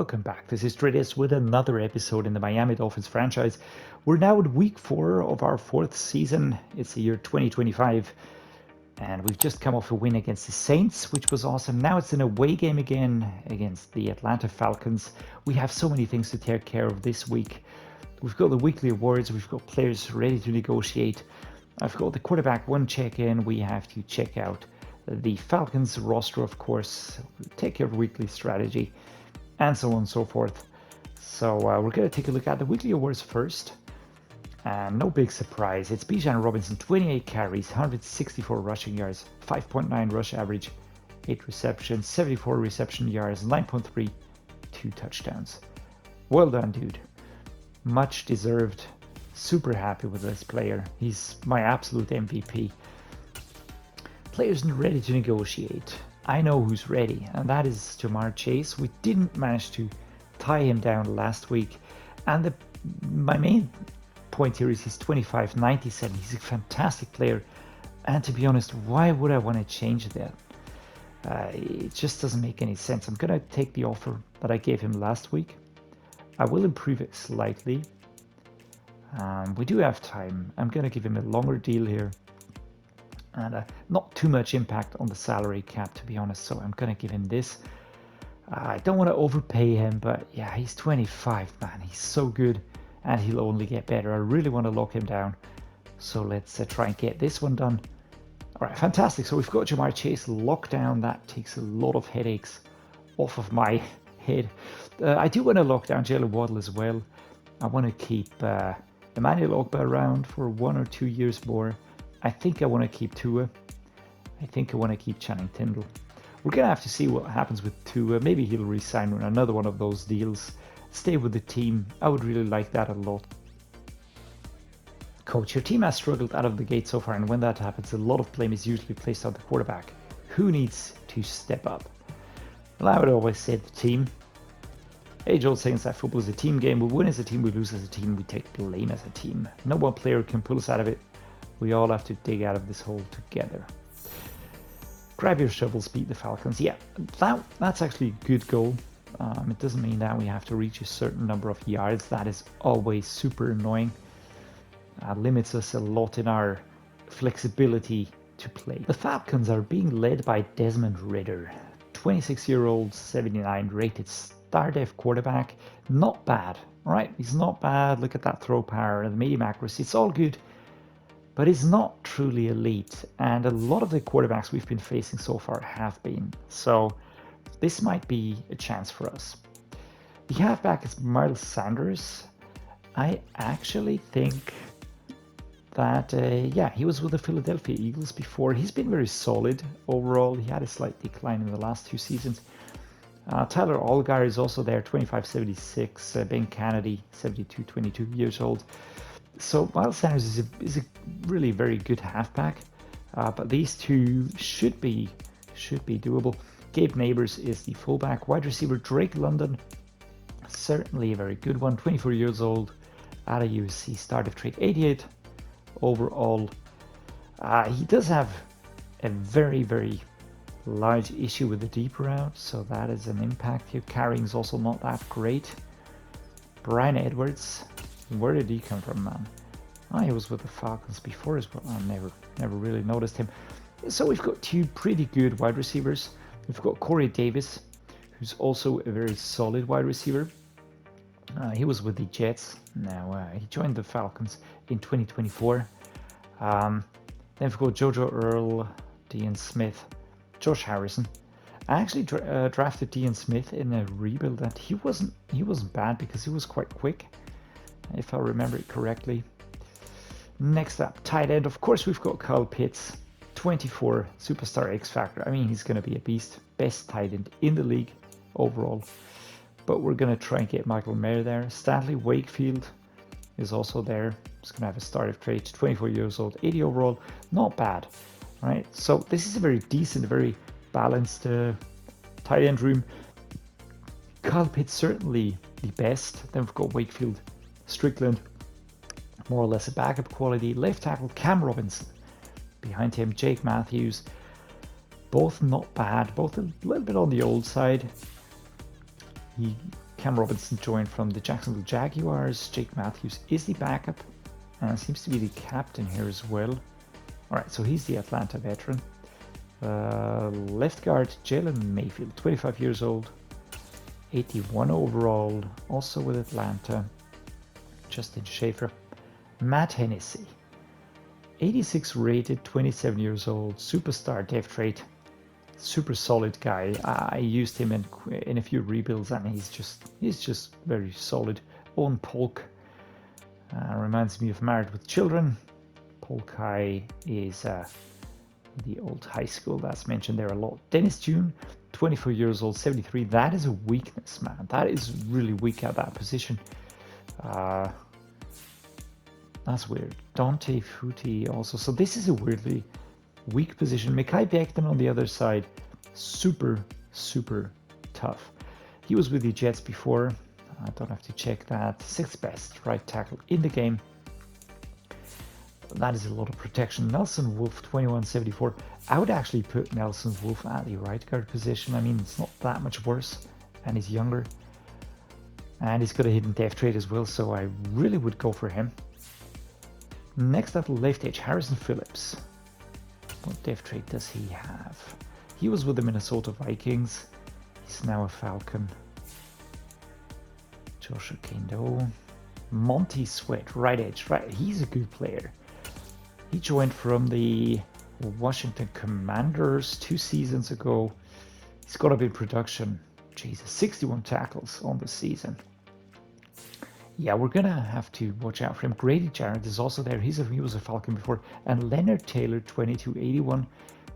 Welcome back. This is Dreddeus with another episode in the Miami Dolphins franchise. We're now in week 4 of our 4th season. It's the year 2025. And we've just come off a win against the Saints, which was awesome. Now it's an away game again against the Atlanta Falcons. We have so many things to take care of this week. We've got the weekly awards. We've got players ready to negotiate. I've got the quarterback 1 check-in. We have to check out the Falcons roster, of course, take care of weekly strategy, and so on and so forth. So we're going to take a look at the weekly awards first. And no big surprise, it's Bijan Robinson, 28 carries, 164 rushing yards, 5.9 rush average, 8 receptions, 74 reception yards, 9.3, 2 touchdowns. Well done, dude. Much deserved. Super happy with this player. He's my absolute MVP. Players ready to negotiate. I know who's ready, and that is Jamarr Chase. We didn't manage to tie him down last week, and my main point here is he's 25.97. He's a fantastic player, and to be honest, why would I want to change that? It just doesn't make any sense. I'm gonna take the offer that I gave him last week. I will improve it slightly. We do have time. I'm gonna give him a longer deal here. And not too much impact on the salary cap, to be honest, so I'm gonna give him this. I don't want to overpay him, but yeah, he's 25, man. He's so good, and he'll only get better. I really want to lock him down, so let's try and get this one done. All right, fantastic. So we've got Jamarr Chase locked down. That takes a lot of headaches off of my head. I do want to lock down Jaylen Waddle as well. I want to keep Emmanuel around for 1 or 2 years more. I think I want to keep Tua. I think I want to keep Channing Tindall. We're going to have to see what happens with Tua. Maybe he'll re-sign on another one of those deals. Stay with the team. I would really like that a lot. Coach, your team has struggled out of the gate so far, and when that happens, a lot of blame is usually placed on the quarterback. Who needs to step up? Well, I would always say the team. Age-old saying that football is a team game. We win as a team, we lose as a team, we take blame as a team. No one player can pull us out of it. We all have to dig out of this hole together. Grab your shovels, beat the Falcons. Yeah, that's actually a good goal. It doesn't mean that we have to reach a certain number of yards. That is always super annoying. Limits us a lot in our flexibility to play. The Falcons are being led by Desmond Ridder, 26-year-old, 79 rated star def quarterback. Not bad, right? He's not bad. Look at that throw power and the medium accuracy. It's all good. But he's not truly elite, and a lot of the quarterbacks we've been facing so far have been. So this might be a chance for us. The halfback is Miles Sanders. I actually think that, yeah, he was with the Philadelphia Eagles before. He's been very solid overall. He had a slight decline in the last 2 seasons. Tyler Allgeier is also there, 25.76. Ben Kennedy, 72, 22 years old. So Miles Sanders is a really very good halfback, but these two should be doable. Gabe Neighbors is the fullback. Wide receiver Drake London, certainly a very good one. 24 years old, out of USC, start of trade, 88 overall. He does have a very, very large issue with the deep route, so that is an impact here. Carrying is also not that great. Brian Edwards. Where did he come from, man? He was with the Falcons before as well. I never really noticed him. So we've got 2 pretty good wide receivers. We've got Corey Davis, who's also a very solid wide receiver. He was with the Jets. Now he joined the Falcons in 2024. Then we've got Jojo Earl, Dean Smith, Josh Harrison. I actually drafted Dean Smith in a rebuild, that he wasn't bad because he was quite quick, if I remember it correctly. Next up, tight end. Of course, we've got Kyle Pitts, 24, superstar X Factor. I mean, he's going to be a beast. Best tight end in the league overall. But we're going to try and get Michael Mayer there. Stanley Wakefield is also there. He's going to have a start of trade, 24 years old, 80 overall. Not bad, right? So this is a very decent, very balanced tight end room. Kyle Pitts certainly the best. Then we've got Wakefield, Strickland, more or less a backup quality. Left tackle Cam Robinson, behind him Jake Matthews, both not bad, both a little bit on the old side. He Cam Robinson joined from the Jacksonville Jaguars. Jake Matthews is the backup and seems to be the captain here as well. All right, so he's the Atlanta veteran. Left guard, Jaylen Mayfield, 25 years old, 81 overall, also with Atlanta. Justin Schaefer. Matt Hennessy, 86 rated, 27 years old, superstar depth trait, super solid guy. I used him in a few rebuilds, and he's just very solid. Owen Polk reminds me of Married with Children. Polk High is the old high school that's mentioned there a lot. Dennis June, 24 years old, 73. That is a weakness, man. That is really weak at that position. That's weird. Dante Footy also. So this is a weirdly weak position. Mekhi Becton on the other side, super tough. He was with the Jets before. I don't have to check that. 6th best right tackle in the game. That is a lot of protection. Nelson Wolf, 2174. I would actually put Nelson Wolf at the right guard position. I mean, it's not that much worse, and he's younger. And he's got a hidden depth trait as well, so I really would go for him. Next at the left edge, Harrison Phillips. What depth trait does he have? He was with the Minnesota Vikings. He's now a Falcon. Joshua Kendo. Monty Sweat, right edge. Right, he's a good player. He joined from the Washington Commanders 2 seasons ago. He's got a bit of production. Jesus, 61 tackles on the season. Yeah, we're going to have to watch out for him. Grady Jarrett is also there. He was a Falcon before. And Leonard Taylor, 2281,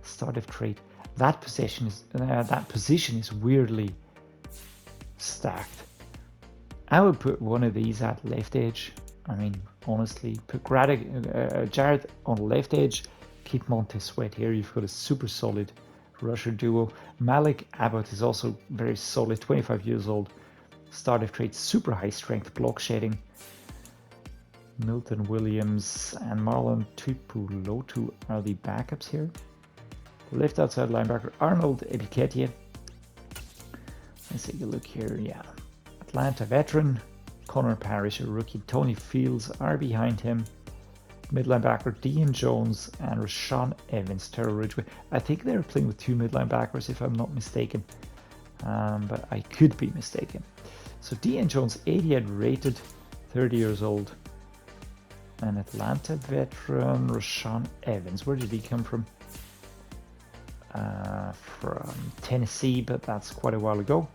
started trait. That position is weirdly stacked. I would put one of these at left edge. I mean, honestly, put Jarrett on the left edge. Keep Monty Sweat here. You've got a super solid rusher duo. Malik Abbott is also very solid, 25 years old. Started trait, super high strength, block shedding. Milton Williams and Marlon Tupulotu are the backups here. Left outside linebacker, Arnold Ebiketie. Let's take a look here. Yeah, Atlanta veteran. Connor Parrish, a rookie. Tony Fields are behind him. Mid linebacker, Dean Jones and Rashawn Evans, Terrell Ridgeway. I think they're playing with 2 mid linebackers, if I'm not mistaken. But I could be mistaken. So Dean Jones, 88 rated, 30 years old. An Atlanta veteran, Rashawn Evans. Where did he come from? From Tennessee, but that's quite a while ago.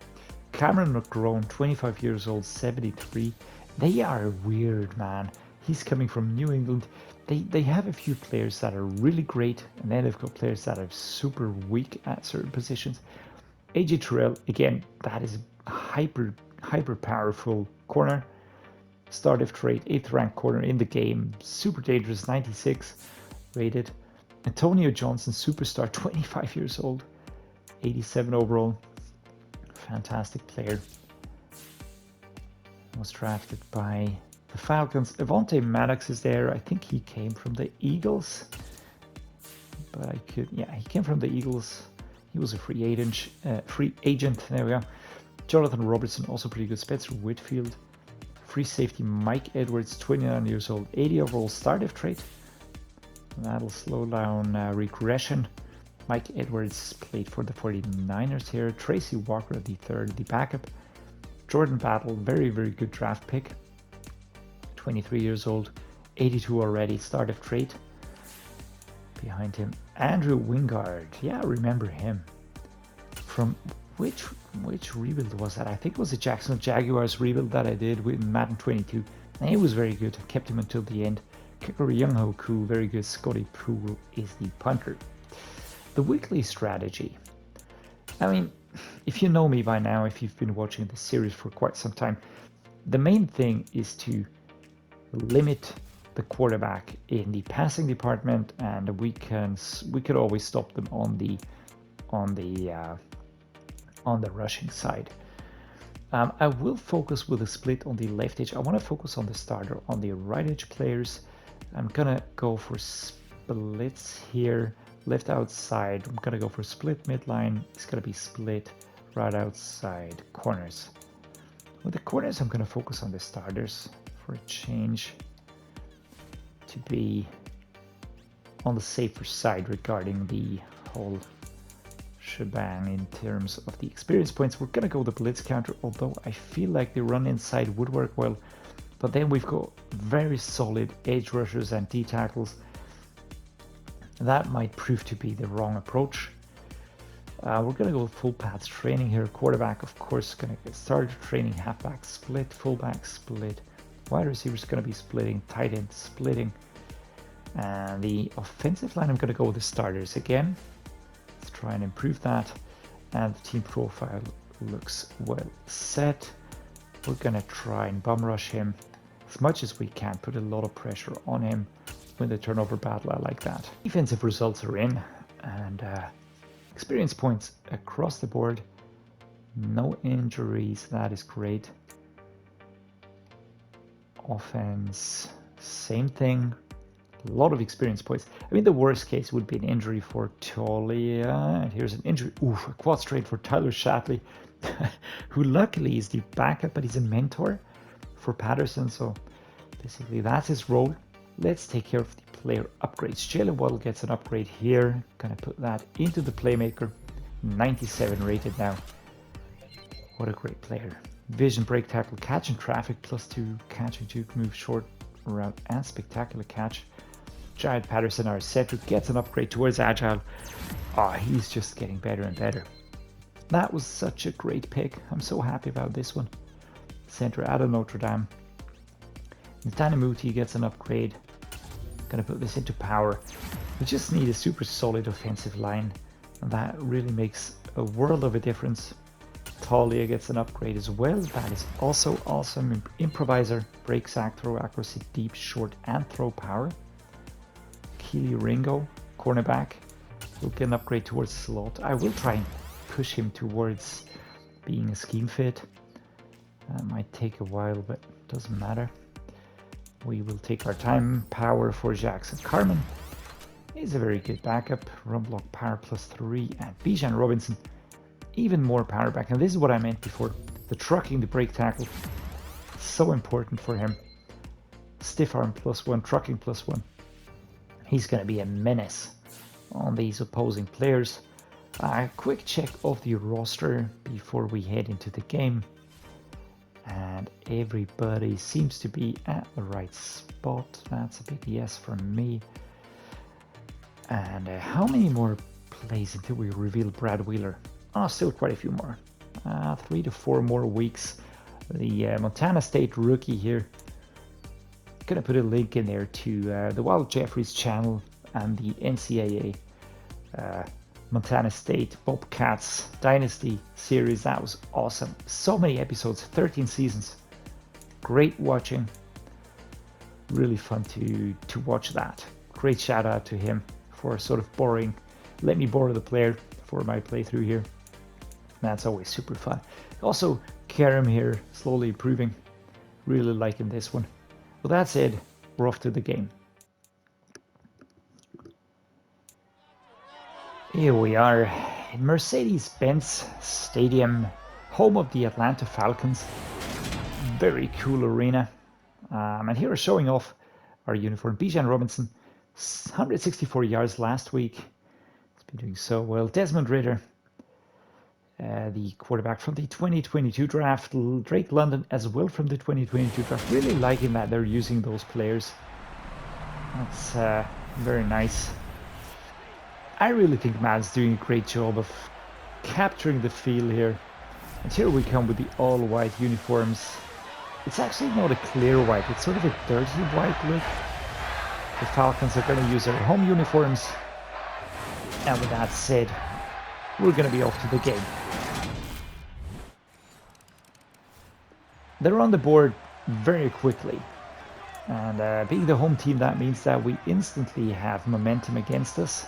Cameron McGrone, 25 years old, 73. They are weird, man. He's coming from New England. They have a few players that are really great, and then they've got players that are super weak at certain positions. AJ Terrell, again, that is a hyper powerful corner. Start of trade, 8th ranked corner in the game. Super dangerous, 96 rated. Antonio Johnson, superstar, 25 years old, 87 overall. Fantastic player. Was drafted by the Falcons. Avonte Maddox is there. I think he came from the Eagles. But he came from the Eagles. He was a free agent. There we go. Jonathan Robertson, also pretty good. Spencer Whitfield. Free safety Mike Edwards, 29 years old, 80 overall. Start of trade. That'll slow down regression. Mike Edwards played for the 49ers here. Tracy Walker, the third, the backup. Jordan Battle, very good draft pick. 23 years old, 82 already. Start of trade. Behind him, Andrew Wingard. Yeah, I remember him. From which rebuild was that? I think it was the Jacksonville Jaguars rebuild that I did with Madden 22. And he was very good. I kept him until the end. Kicker Young-Ho Koo, very good. Scotty Poole is the punter. The weekly strategy. I mean, if you know me by now, if you've been watching the series for quite some time, the main thing is to limit the quarterback in the passing department, and we could always stop them on the rushing side. I will focus with a split on the left edge. I want to focus on the starter on the right edge players. I'm gonna go for splits here. Left outside, I'm gonna go for split midline. It's gonna be split right outside corners. With the corners, I'm going to focus on the starters for a change to be on the safer side regarding the whole shebang in terms of the experience points. We're going to go the blitz counter, although I feel like the run inside would work well. But then we've got very solid edge rushers and D tackles. That might prove to be the wrong approach. We're going to go full path training here. Quarterback, of course, going to get started training. Halfback split, fullback split. Wide receivers going to be splitting. Tight end splitting. And the offensive line, I'm going to go with the starters again. Let's try and improve that. And the team profile looks well set. We're going to try and bum rush him as much as we can. Put a lot of pressure on him. Win the turnover battle. I like that. Defensive results are in. And experience points across the board. No injuries. That is great. Offense, same thing. A lot of experience points. I mean, the worst case would be an injury for Taulia. And here's an injury. Oof, a quad straight for Tyler Shatley, who luckily is the backup, but he's a mentor for Patterson. So basically that's his role. Let's take care of the player upgrades. Jaylen Waddle gets an upgrade here. Gonna put that into the playmaker. 97 rated now. What a great player. Vision, break, tackle, catch in traffic, +2, catch and juke, move, short route, and spectacular catch. Giant Patterson, our center, gets an upgrade towards agile. He's just getting better and better. That was such a great pick. I'm so happy about this one. Center out of Notre Dame. Netane Muti gets an upgrade. Gonna put this into power. We just need a super solid offensive line, and that really makes a world of a difference. Taulia gets an upgrade as well. That is also awesome. Improviser, break, sack, throw, accuracy, deep, short, and throw power. Keely Ringo, cornerback, will get an upgrade towards slot. I will try and push him towards being a scheme fit. That might take a while, but doesn't matter. We will take our time. Power for Jackson. Carman is a very good backup. Run block power +3, and Bijan Robinson, even more power back. And this is what I meant before. The trucking, the break tackle, so important for him. Stiff arm +1, trucking +1. He's going to be a menace on these opposing players. A quick check of the roster before we head into the game. And everybody seems to be at the right spot. That's a big yes from me. And how many more plays until we reveal Brad Wheeler? Still quite a few more. 3 to 4 more weeks. The Montana State rookie here. Gonna put a link in there to the Wild Jeffries channel and the NCAA Montana State Bobcats Dynasty series. That was awesome. So many episodes, 13 seasons. Great watching. Really fun to watch that. Great shout out to him for sort of let me borrow the player for my playthrough here. That's always super fun. Also, Karim here, slowly improving. Really liking this one. With that said, we're off to the game. Here we are in Mercedes-Benz Stadium, home of the Atlanta Falcons. Very cool arena. And here we're showing off our uniform. Bijan Robinson, 164 yards last week. He's been doing so well. Desmond Ridder, the quarterback from the 2022 draft. Drake London as well from the 2022 draft. Really liking that they're using those players. That's very nice. I really think Madden's doing a great job of capturing the feel here. And here we come with the all-white uniforms. It's actually not a clear white, it's sort of a dirty white look. The Falcons are going to use their home uniforms. And with that said, we're going to be off to the game. They're on the board very quickly. And being the home team, that means that we instantly have momentum against us.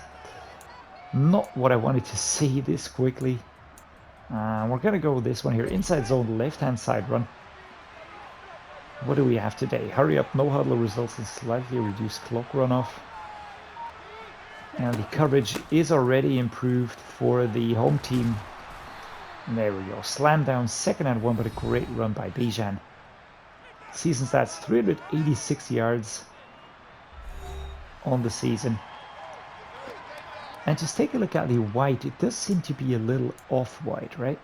Not what I wanted to see this quickly. We're going to go with this one here. Inside zone, left-hand side run. What do we have today? Hurry up, no huddle results in slightly reduced clock runoff. And the coverage is already improved for the home team. And there we go. Slam down, 2nd and 1, but a great run by Bijan. Season stats, 386 yards on the season. And just take a look at the white. It does seem to be a little off-white, right?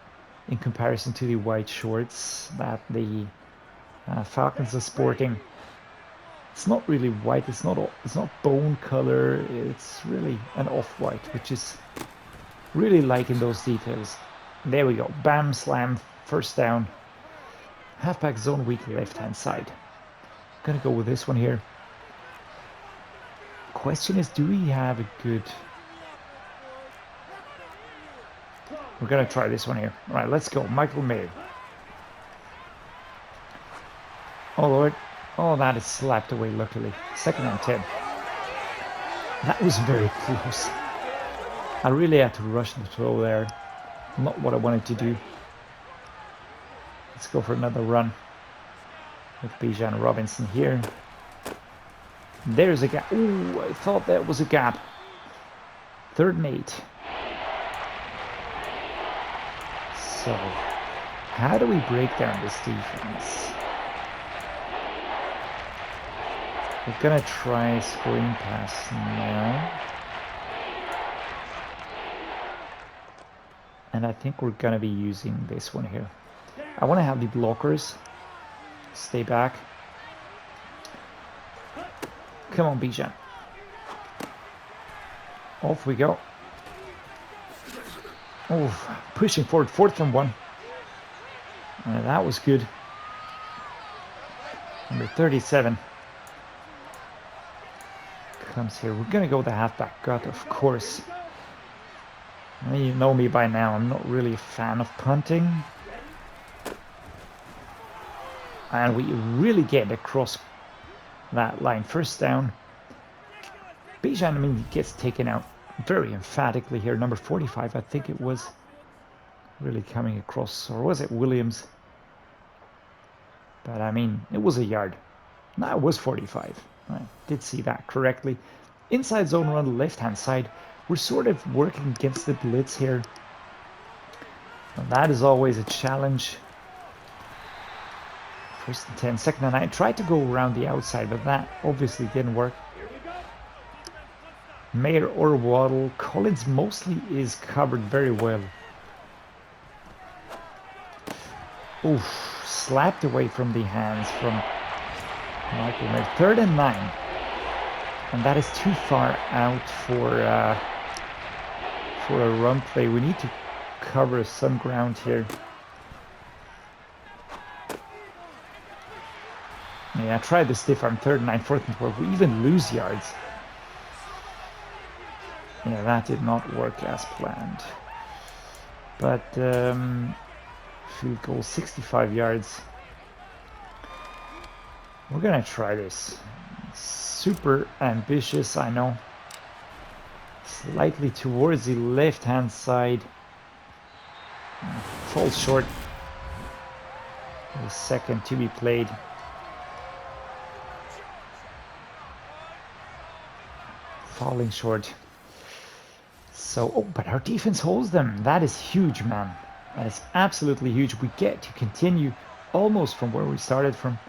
In comparison to the white shorts that the Falcons are sporting. It's not really white. It's not bone color. It's really an off-white, which is really liking those details. There we go. Bam, slam, 1st down. Halfback zone weak left-hand side. Gonna go with this one here. Question is, do we have a good... We're gonna try this one here. All right, let's go. Michael Mayer. Oh, Lord. Oh, that is slapped away, luckily. 2nd and 10. That was very close. I really had to rush the throw there. Not what I wanted to do. Let's go for another run. With Bijan Robinson here. There's a gap. Ooh, I thought that was a gap. 3rd and 8. So, how do we break down this defense? We're gonna try screen pass now. And I think we're gonna be using this one here. I want to have the blockers stay back. Come on, Bijan. Off we go. Oh, pushing forward, 4th and 1. That was good. Number 37 comes here. We're gonna go with the halfback gut, of course. I mean, you know me by now. I'm not really a fan of punting. And we really get across that line. 1st down. Bijan, I mean, he gets taken out very emphatically here. Number 45, I think it was. Really coming across. Or was it Williams? But, I mean, it was a yard. No, it was 45. I did see that correctly. Inside zone run, left-hand side. We're sort of working against the blitz here. And that is always a challenge. 1st and 10, 2nd and 9. Tried to go around the outside, but that obviously didn't work. Mayer or Waddle. Collins mostly is covered very well. Oof, slapped away from the hands from Michael Mayer. 3rd and 9. And that is too far out for a run play. We need to cover some ground here. Yeah, I tried the stiff arm, 3rd and 9, 4th and 12. We even lose yards. Yeah, that did not work as planned. But field goal, 65 yards. We're gonna try this. Super ambitious, I know. Slightly towards the left-hand side. Falls short. The 2nd to be played. Falling short. So, oh, but our defense holds them. That is huge, man. That is absolutely huge. We get to continue almost from where we started from.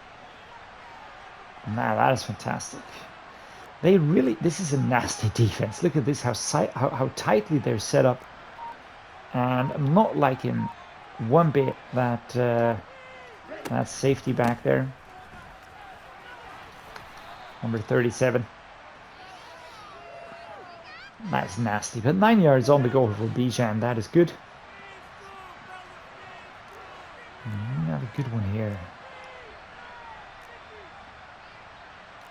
Now, that is fantastic. They really, this is a nasty defense. Look at this, how tightly they're set up. And I'm not liking one bit that safety back there. Number 37. That's nasty, but 9 yards on the go for Bijan. That is good. We have a good one here.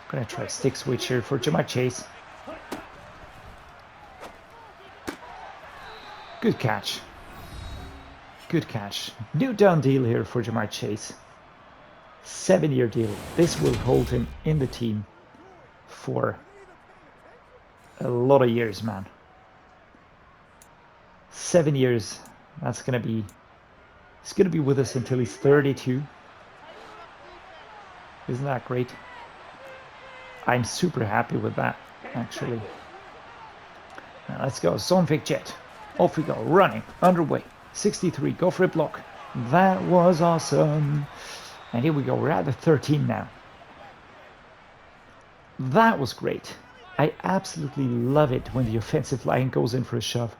I'm gonna try stick switch here for Jamarr Chase. Good catch. Good catch. New done deal here for Jamarr Chase. 7-year deal. This will hold him in the team for a lot of years, man. 7 years. That's gonna be. He's gonna be with us until he's 32. Isn't that great? I'm super happy with that, actually. Now let's go. Zone fake jet. Off we go. Running. Underway. 63. Go for a block. That was awesome. And here we go. We're at the 13 now. That was great. I absolutely love it when the offensive line goes in for a shove.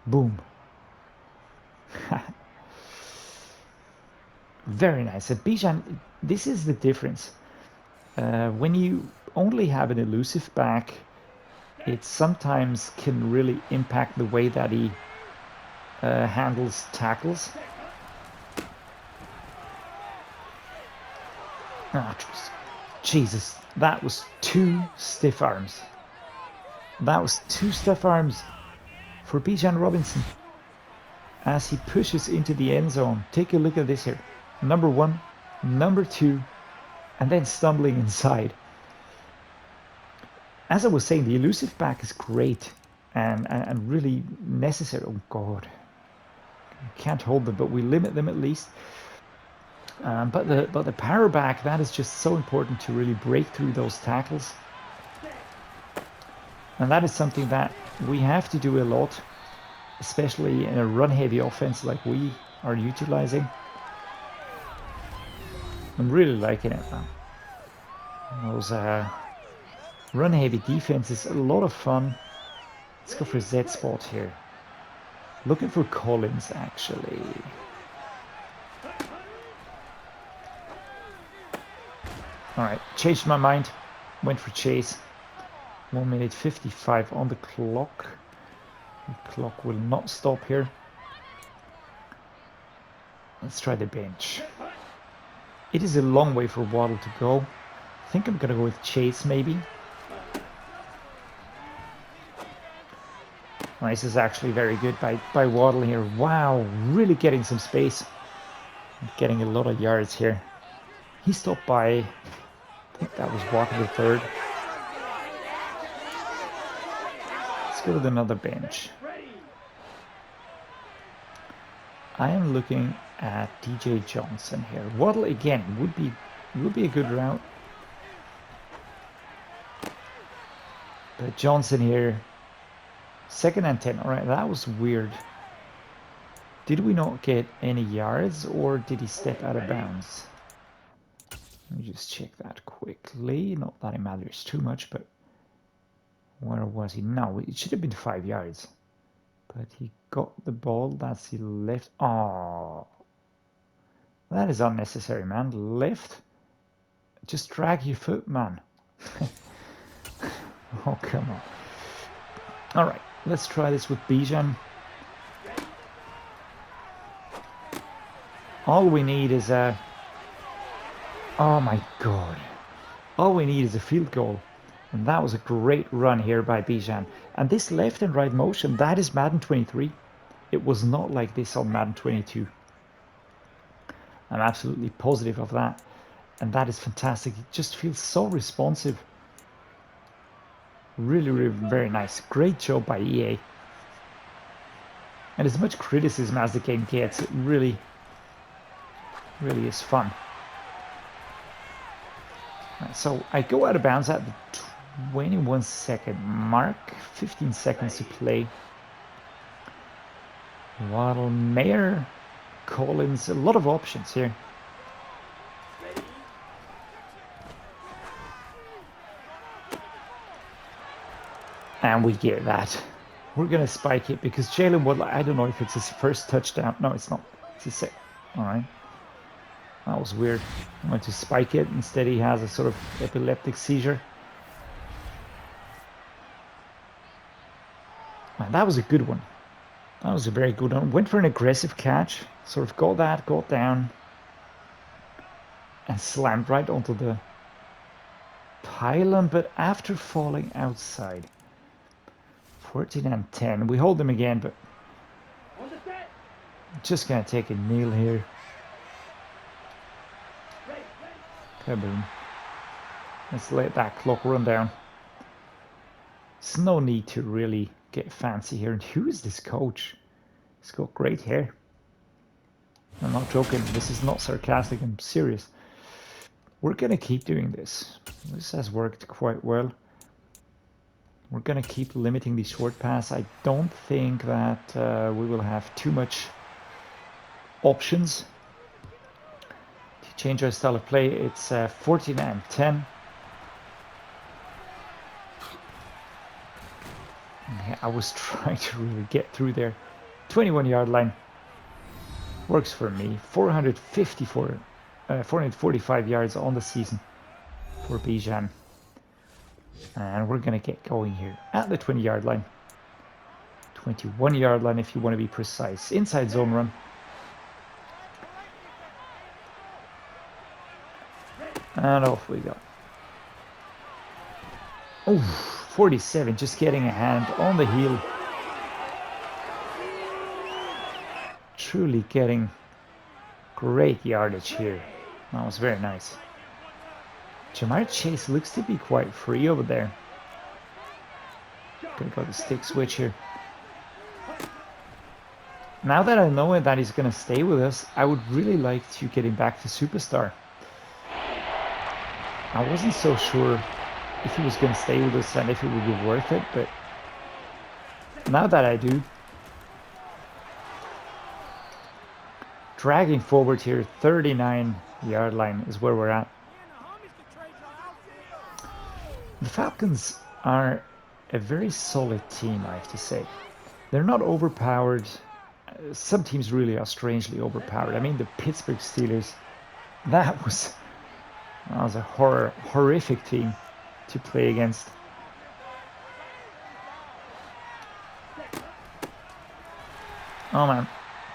Boom. Very nice. And Bijan, this is the difference. When you only have an elusive back, it sometimes can really impact the way that he handles tackles. Oh, Jesus, that was 2 stiff arms. That was 2 stiff arms for Bijan Robinson as he pushes into the end zone. Take a look at this here. Number 1, number 2, and then stumbling inside. As I was saying, the elusive back is great and really necessary. Oh God, we can't hold them, but we limit them at least. But the power back, that is just so important to really break through those tackles. And that is something that we have to do a lot, especially in a run-heavy offense like we are utilizing. I'm really liking it now. Those run-heavy defense is a lot of fun. Let's go for a Z spot here. Looking for Collins, actually. Alright, changed my mind. Went for Chase. 1 minute 55 on the clock. The clock will not stop here. Let's try the bench. It is a long way for Waddle to go. I think I'm gonna go with Chase maybe. This is actually very good by Waddle here. Wow, really getting some space. Getting a lot of yards here. He stopped by, I think that was Watkins the third. Let's go with another bench. I am looking at DJ Johnson here. Waddle again would be a good route. But Johnson here, 2nd and 10. All right, that was weird. Did we not get any yards or did he step out of bounds? Let me just check that quickly. Not that it matters too much, but where was he? No, it should have been 5 yards. But he got the ball. That's the left. Oh, that is unnecessary, man. Left. Just drag your foot, man. Oh, come on. All right, let's try this with Bijan. All we need is a... Oh my God. All we need is a field goal. And that was a great run here by Bijan. And this left and right motion, that is Madden 23. It was not like this on Madden 22. I'm absolutely positive of that. And that is fantastic. It just feels so responsive. Really, really very nice. Great job by EA. And as much criticism as the game gets, it really is fun. Right, so I go out of bounds at the 21-second mark. 15 seconds to play. Waddle, Mayer, Collins, a lot of options here. And we get that. We're going to spike it because Jaylen Waddle, I don't know if it's his first touchdown. No, it's not. It's his second. All right. That was weird. I went to spike it. Instead, he has a sort of epileptic seizure. And that was a good one. That was a very good one. Went for an aggressive catch. Sort of got down. And slammed right onto the pylon. But after falling outside. 14 and 10. We hold them again, but just going to take a kneel here. Kaboom. Let's let that clock run down. There's no need to really get fancy here. And who is this coach? He's got great hair. I'm not joking. This is not sarcastic. I'm serious. We're going to keep doing this. This has worked quite well. We're going to keep limiting the short pass. I don't think that we will have too much options to change our style of play. It's 14 and 10. Yeah, I was trying to really get through there. 21-yard line. Works for me. 445 yards on the season for Bijan. And we're going to get going here at the 20-yard line. 21-yard line if you want to be precise. Inside zone run. And off we go. Oh, 47, just getting a hand on the heel. Truly getting great yardage here. That was very nice. Jamarr Chase looks to be quite free over there. Gonna go the stick switch here. Now that I know that he's gonna stay with us, I would really like to get him back to Superstar. I wasn't so sure if he was gonna stay with us and if it would be worth it, but now that I do. Dragging forward here, 39-yard line is where we're at. The Falcons are a very solid team, I have to say. They're not overpowered. Some teams really are strangely overpowered. I mean, the Pittsburgh Steelers, that was a horrific team to play against. Oh man,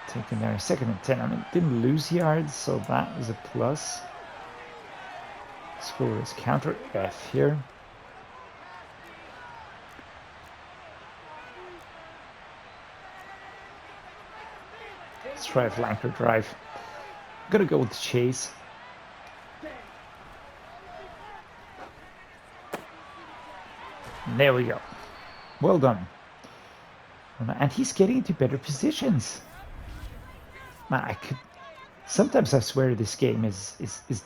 taking there, 2nd and 10. I mean, didn't lose yards, so that is a plus. Score is counter F here. Let's try a flanker drive. I'm gonna go with Chase. There we go. Well done. And he's getting into better positions. Man, sometimes I swear this game is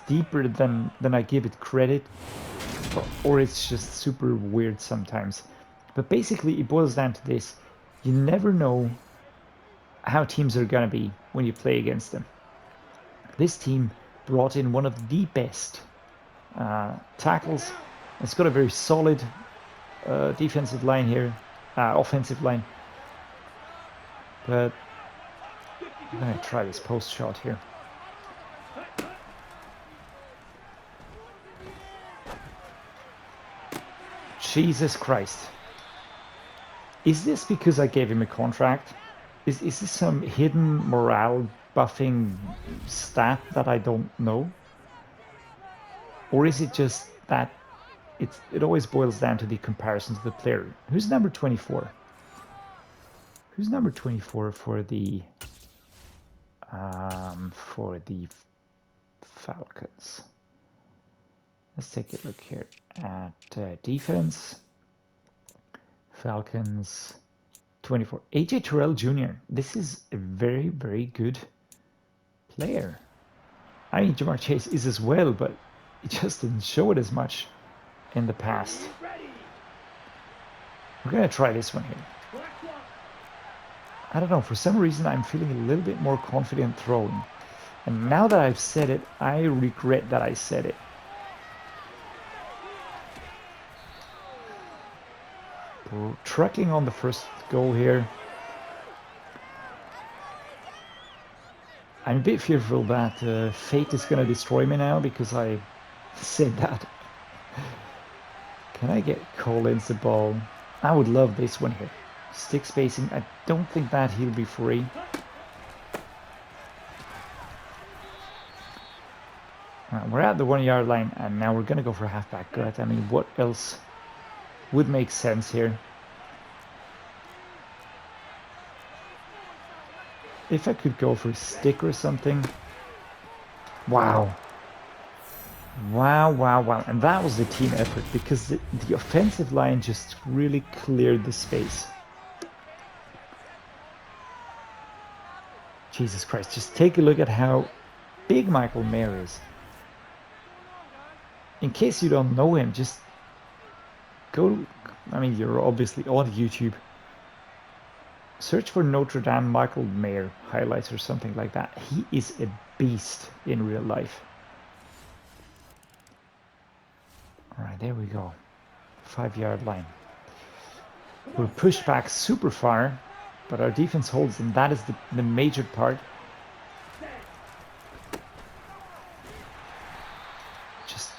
deeper than I give it credit, or it's just super weird sometimes. But basically it boils down to this: you never know how teams are gonna be when you play against them. This team brought in one of the best tackles. It's got a very solid defensive line here, offensive line. But I'm gonna try this post shot here. Jesus Christ. Is this because I gave him a contract? Is this some hidden morale buffing stat that I don't know? Or is it just that it always boils down to the comparison to the player? Who's number 24? Who's number 24 for the Falcons? Let's take a look here at defense. Falcons 24. AJ Terrell Jr. This is a very, very good player. I mean, Jamarr Chase is as well, but he just didn't show it as much in the past. We're gonna try this one here. I don't know, for some reason I'm feeling a little bit more confident throwing. And now that I've said it, I regret that I said it. We're trucking on the first goal here. I'm a bit fearful that fate is gonna destroy me now because I said that. Can I get Collins the ball? I would love this one here. Stick spacing, I don't think that he'll be free. We're at the 1 yard line and now we're gonna go for a halfback gut. I mean, what else would make sense here? If I could go for a stick or something. Wow. Wow. And that was the team effort because the offensive line just really cleared the space. Jesus Christ, just take a look at how big Michael Mayer is. In case you don't know him, just I mean, you're obviously on YouTube. Search for Notre Dame Michael Mayer highlights or something like that. He is a beast in real life. All right, there we go. 5-yard line. We're pushed back super far, but our defense holds them. That is the major part. Just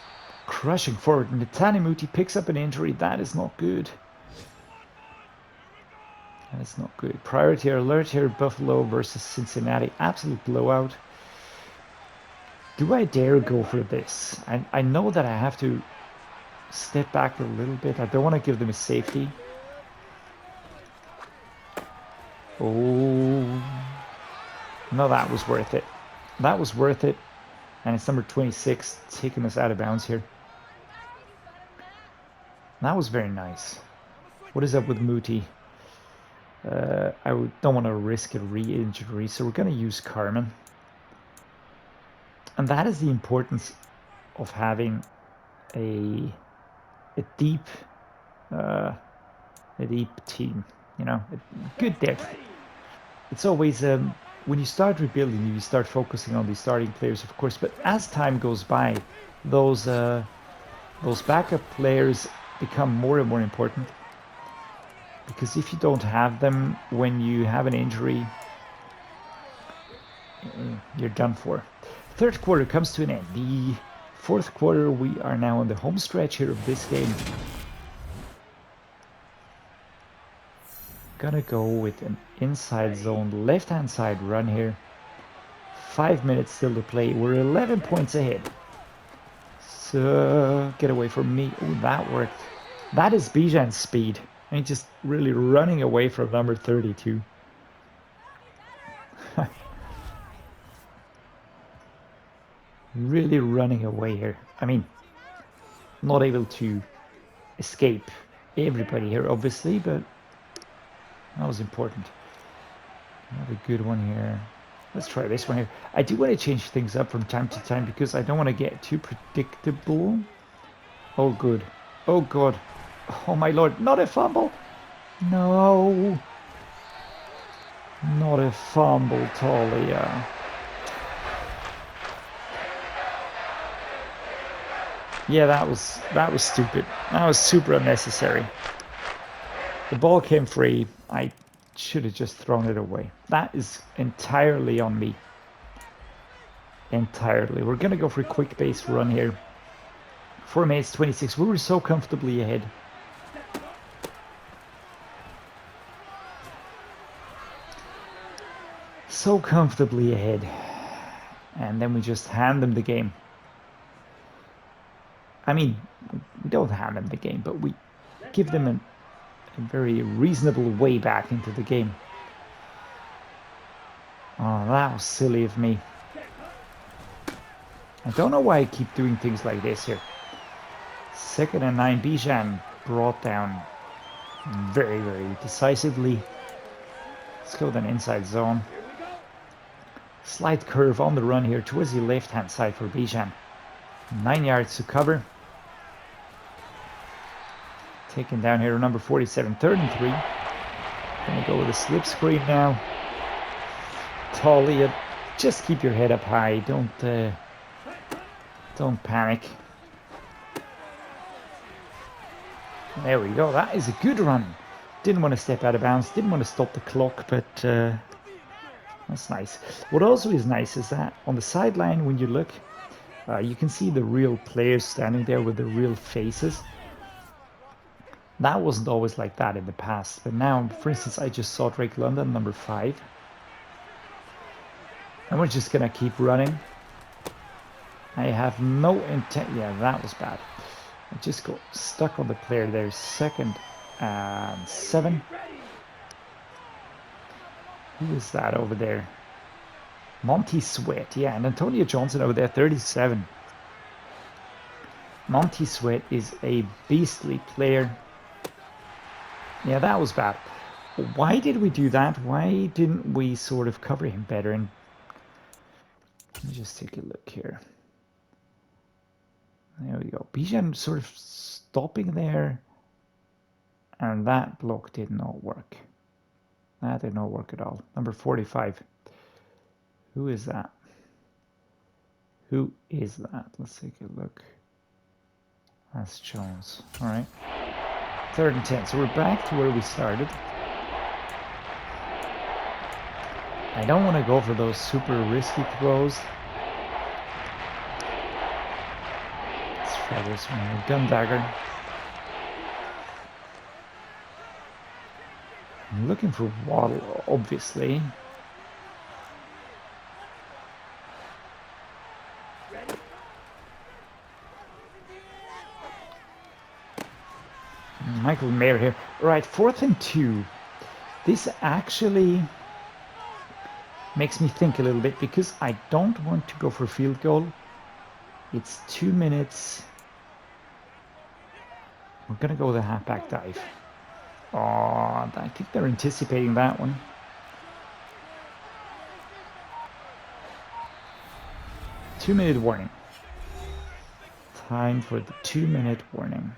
crushing forward. Netane Muti picks up an injury. That is not good. That is not good. Priority alert here. Buffalo versus Cincinnati. Absolute blowout. Do I dare go for this? I know that I have to step back a little bit. I don't want to give them a safety. Oh, no, that was worth it. That was worth it. And it's number 26 taking us out of bounds here. That was very nice. What is up with Muti? I don't want to risk a re-injury, so we're going to use Carman. And that is the importance of having a deep team, you know, good depth. It's always when you start rebuilding, you start focusing on the starting players, of course. But as time goes by, those backup players become more and more important, because if you don't have them when you have an injury, you're done for. Third quarter comes to an end. The fourth quarter, we are now on the home stretch here of this game. Gonna go with an inside zone, left-hand side run here. 5 minutes still to play. We're 11 points ahead. So get away from me. Oh, that worked. That is Bijan's speed. And he's just really running away from number 32. Really running away here. I mean, not able to escape everybody here, obviously, but that was important. Another good one here. Let's try this one here. I do want to change things up from time to time because I don't want to get too predictable. Oh, good. Oh, God. Oh, my Lord. Not a fumble. No. Not a fumble, Taulia. Yeah, that was stupid. That was super unnecessary. The ball came free. I should have just thrown it away. That is entirely on me. Entirely. We're going to go for a quick base run here. 4 minutes 26. We were so comfortably ahead. So comfortably ahead. And then we just hand them the game. I mean, we don't hand them the game, but we give them a very reasonable way back into the game. Oh, that was silly of me. I don't know why I keep doing things like this here. 2nd and 9. Bijan brought down very, very decisively. Let's go then inside zone. Slight curve on the run here towards the left-hand side for Bijan. 9 yards to cover. Taken down here, number 47, 3rd and 3. Gonna go with a slip screen now. Taulia, just keep your head up high. Don't panic. There we go. That is a good run. Didn't want to step out of bounds. Didn't want to stop the clock, but that's nice. What also is nice is that on the sideline, when you look, you can see the real players standing there with the real faces. That wasn't always like that in the past, but now, for instance, I just saw Drake London, number 5. And we're just gonna keep running. I have no intent. Yeah, that was bad. I just got stuck on the player there. 2nd and 7. Who is that over there? Monty Sweat. Yeah, and Antonio Johnson over there, 37. Monty Sweat is a beastly player. Yeah, that was bad. Why did we do that? Why didn't we sort of cover him better? And let me just take a look here. There we go. Bijan sort of stopping there. And that block did not work. That did not work at all. Number 45. Who is that? Who is that? Let's take a look. That's Jones. All right. 3rd and 10. So we're back to where we started. I don't want to go for those super risky throws. Let's try this one here. Gun dagger. I'm looking for Waddle, obviously. Michael Mayer here. Right, 4th and 2. This actually makes me think a little bit because I don't want to go for field goal. It's 2 minutes. We're going to go with a halfback dive. Oh, I think they're anticipating that one. Two-minute warning. Time for the 2-minute warning.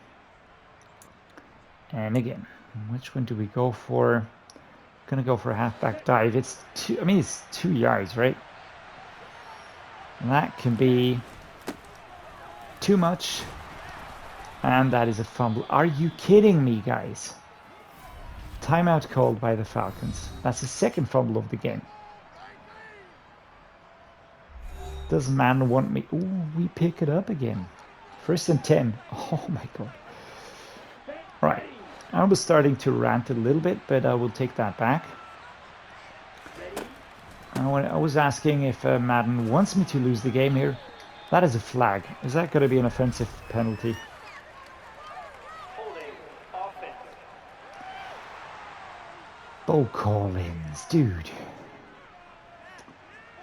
And again, which one do we go for? Gonna go for a halfback dive. It's two. I mean, it's 2 yards, right? And that can be too much. And that is a fumble. Are you kidding me, guys? Timeout called by the Falcons. That's the 2nd fumble of the game. Does man want me? Ooh, we pick it up again. 1st and 10. Oh my god. Right. I was starting to rant a little bit, but I will take that back. I was asking if Madden wants me to lose the game here. That is a flag. Is that going to be an offensive penalty? Beaux call-ins, dude.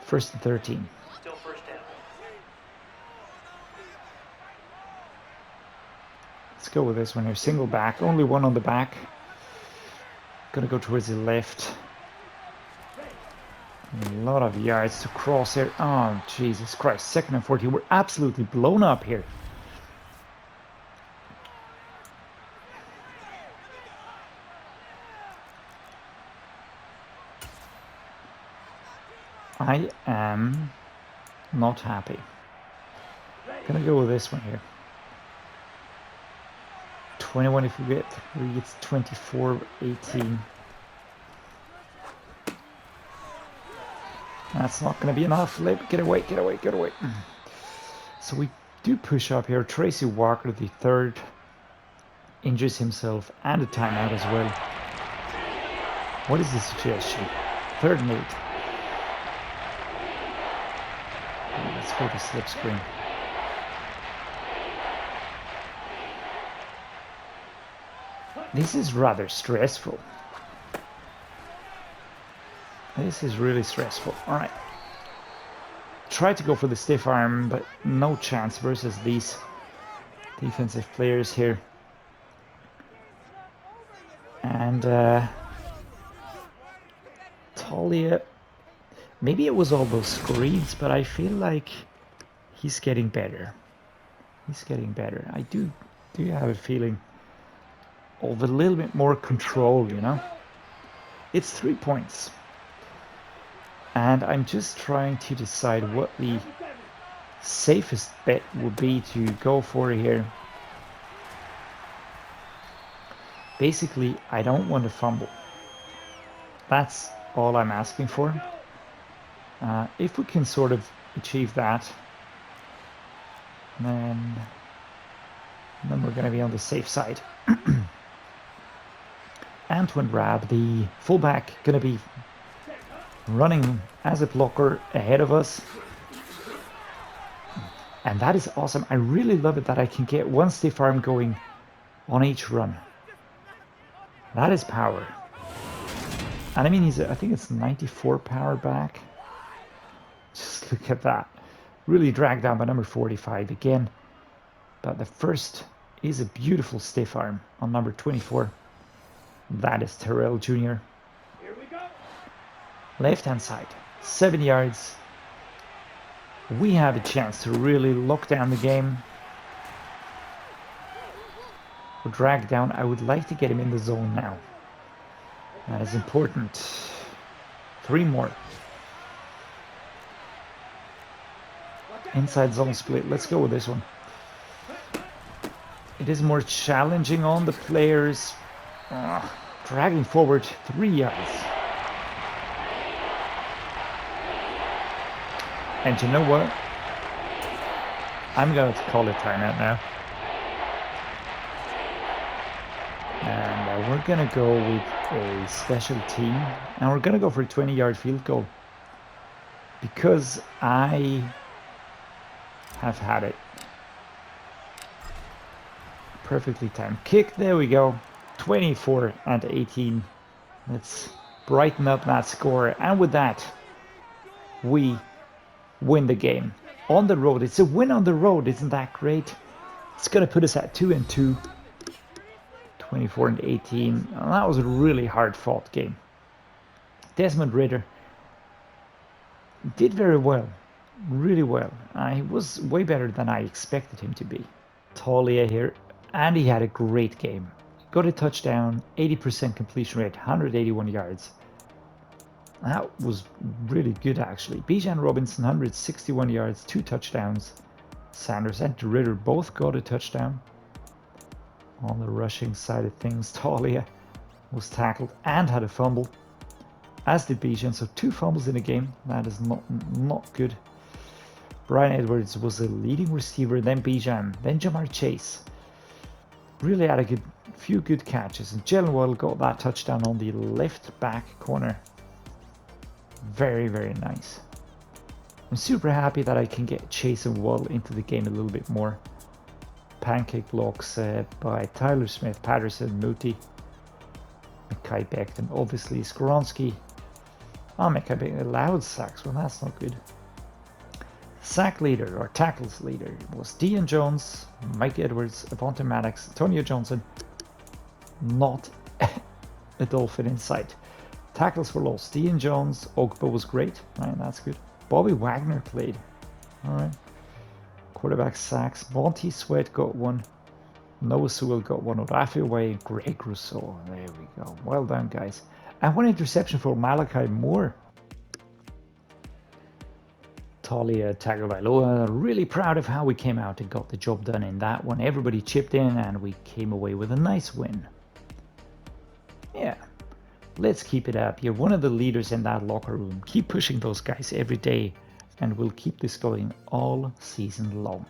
1st and 13. Still 1st down. Let's go with this one here. Single back. Only one on the back. Gonna go towards the left. A lot of yards to cross here. Oh, Jesus Christ. 2nd and 14. We're absolutely blown up here. I am not happy. Gonna go with this one here. 21 if we get 3, it's 24-18. That's not going to be enough. Get away, get away, get away. So we do push up here. Tracy Walker, the 3rd, injures himself and a timeout as well. What is the suggestion? 3rd and 8. Let's go to slip screen. This is rather stressful. This is really stressful. All right. Try to go for the stiff arm, but no chance versus these defensive players here. And Taulia, maybe it was all those screens, but I feel like he's getting better. He's getting better. I do have a feeling of a little bit more control, you know. It's 3 points. And I'm just trying to decide what the safest bet would be to go for here. Basically, I don't want to fumble. That's all I'm asking for. If we can sort of achieve that, then we're going to be on the safe side. Antwan Rab, the fullback, going to be running as a blocker ahead of us. And that is awesome. I really love it that I can get one stiff arm going on each run. That is power. And I mean, I think it's 94 power back. Just look at that. Really dragged down by number 45 again. But the first is a beautiful stiff arm on number 24. That is Terrell Jr. Here we go. Left hand side, 7 yards. We have a chance to really lock down the game. or drag down. I would like to get him in the zone now. That is important. 3 more. Inside zone split. Let's go with this one. It is more challenging on the players. Dragging forward 3 yards. And you know what? I'm going to call it timeout now. And we're going to go with a special team. And we're going to go for a 20-yard field goal. Because I have had it. Perfectly timed kick. There we go. 24-18. Let's brighten up that score. And with that, we win the game. On the road. It's a win on the road. Isn't that great? It's going to put us at 2-2. 24-18. And that was a really hard fought game. Desmond Ridder did very well. Really well. He was way better than I expected him to be. Taulia here. And he had a great game. Got a touchdown. 80% completion rate. 181 yards. That was really good, actually. Bijan Robinson, 161 yards, 2 touchdowns. Sanders and Ritter both got a touchdown. On the rushing side of things, Taulia was tackled and had a fumble, as did Bijan. So 2 fumbles in a game. That is not good. Brian Edwards was the leading receiver, then Bijan, then Jamarr Chase. Really had a few good catches. And Jaylen Waddle got that touchdown on the left back corner. Very, very nice. I'm super happy that I can get Chase and Waddle into the game a little bit more. Pancake blocks by Tyler Smith, Patterson, Muti, Mekhi Becton, obviously Skoronski. Mekhi Becton allowed sacks. Well, that's not good. Sack leader or tackles leader was Deion Jones, Mike Edwards, Avonte Maddox, Antonio Johnson. Not a Dolphin in sight. Tackles for loss. Deion Jones, Ogba was great. Right, that's good. Bobby Wagner played. All right. Quarterback sacks. Monty Sweat got 1. Noah Sewell got 1. Rafi Way, Greg Rousseau. There we go. Well done, guys. And 1 interception for Malachi Moore. Taulia, Tagovailoa. Really proud of how we came out and got the job done in that one. Everybody chipped in and we came away with a nice win. Yeah. Let's keep it up. You're one of the leaders in that locker room. Keep pushing those guys every day, and we'll keep this going all season long.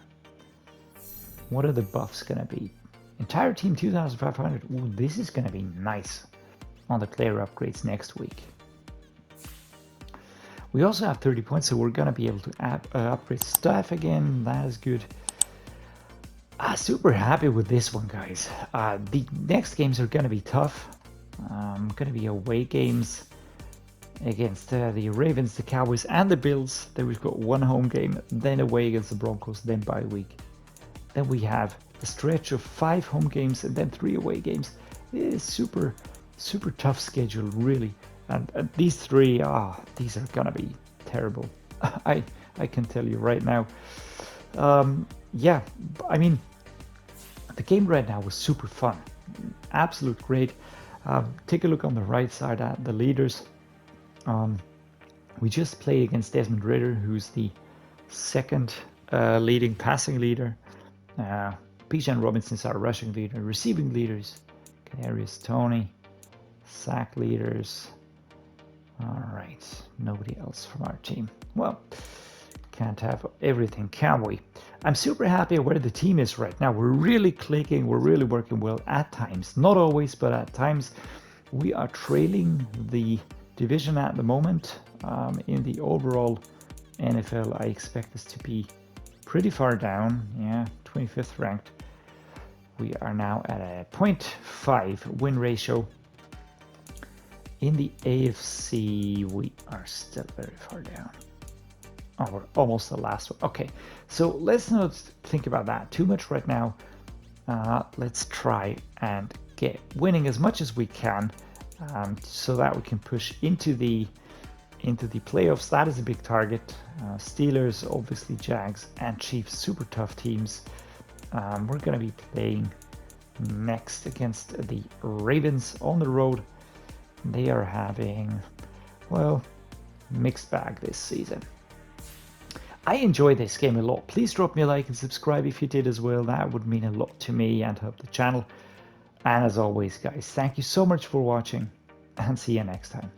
What are the buffs going to be? Entire team 2,500. Ooh, this is going to be nice on the player upgrades next week. We also have 30 points, so we're going to be able to upgrade staff again. That is good. Super happy with this one, guys. The next games are going to be tough. Going to be away games against the Ravens, the Cowboys, and the Bills. Then we've got 1 home game, then away against the Broncos, then bye week. Then we have a stretch of 5 home games and then 3 away games. It is super tough schedule, really. And these 3, these are gonna be terrible. I can tell you right now. Yeah, I mean, the game right now was super fun. Absolute great. Take a look on the right side at the leaders. We just played against Desmond Ridder, who's the 2nd leading passing leader. Bijan Robinson's our rushing leader. Receiving leaders, Kadarius Toney. Sack leaders. All right, nobody else from our team. Well, can't have everything, can we? I'm super happy where the team is right now. We're really clicking. We're really working well at times. Not always, but at times. We are trailing the division at the moment. In the overall NFL, I expect us to be pretty far down. Yeah, 25th ranked. We are now at a 0.5 win ratio. In the AFC, we are still very far down. Oh, we're almost the last one. Okay, so let's not think about that too much right now. Let's try and get winning as much as we can, so that we can push into the playoffs. That is a big target. Steelers, obviously Jags and Chiefs, super tough teams. We're going to be playing next against the Ravens on the road. They are having, well, mixed bag this season. I enjoy this game a lot. Please drop me a like and subscribe if you did as well. That would mean a lot to me and help the channel. And as always, guys, thank you so much for watching, and see you next time.